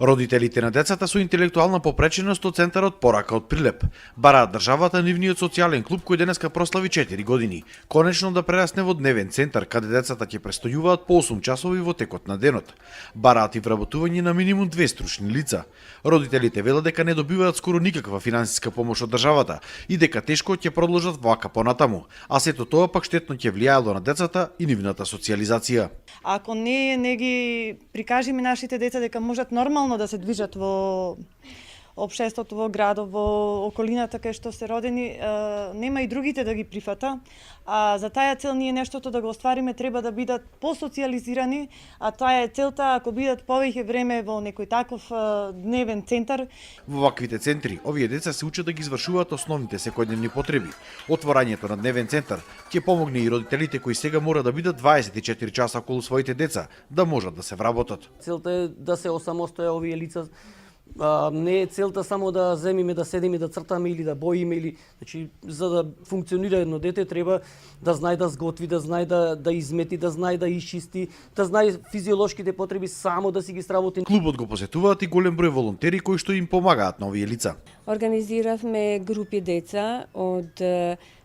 Родителите на децата со интелектуална попреченост од центарот Порака од Прилеп бараат државата нивниот социјален клуб кој денеска прослави 4 години конечно да прерасне во дневен центар каде децата ќе престојуваат по 8 часови во текот на денот. Бараат и вработување на минимум 2 стручни лица. Родителите велат дека не добиваат скоро никаква финансиска помош од државата и дека тешко ќе продолжат вака понатаму, а сето тоа пак штетно ќе влијаело на децата и нивната социјализација. Ако не ги прикажеме нашите деца дека можат нормално да се движат во општеството, во градот, во околината кај што се родени, нема и другите да ги прифата. А за таа цел ние нештото да го оствариме треба да бидат посоцијализирани, а таа е целта ако бидат повеќе време во некој таков дневен центар. Во ваквите центри, овие деца се учат да ги извршуваат основните секојдневни потреби. Отворањето на дневен центар ќе помогне и родителите кои сега мора да бидат 24 часа околу своите деца, да можат да се вработат. Целта е да се осамостоја овие лица. Не е целта само да земиме, да седиме, да цртаме или да боиме, или, значи, за да функционира едно дете треба да знае да сготви, да знае да измети, да знае да исчисти, да знае физиолошките потреби само да си ги сработи. Клубот го посетуваат и голем број волонтери кои што им помагаат на овие лица. Организиравме групи деца од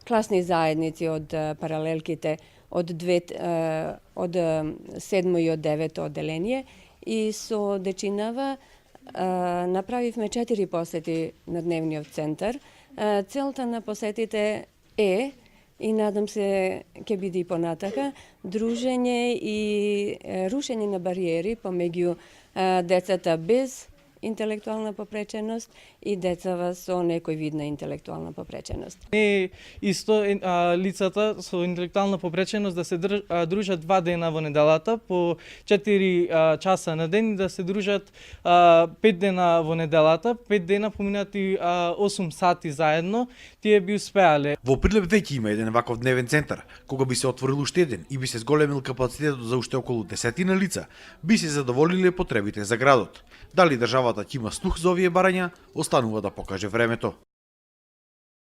класни заедници, од паралелките, од 7 и од 9 одделение и со дечинава направивме 4 посети на дневниот центар. Целта на посетите е, и надам се ќе биде и понатака, дружење и рушење на бариери помеѓу децата без интелектуална попреченост и децава со некој вид на интелектуална попреченост. Не е исто лицата со интелектуална попреченост да се дружат 2 дена во неделата по 4 часа на ден и да се дружат 5 дена во неделата, 5 дена поминати 8 сати заедно, тие би успеале. Во Прилеп веќе има еден ваков дневен центар. Кога би се отворил уште еден и би се зголемил капацитетот за уште околу 10 лица, би се задоволиле потребите за градот. Дали државата ќе има слух за овие барања, останува да покаже времето.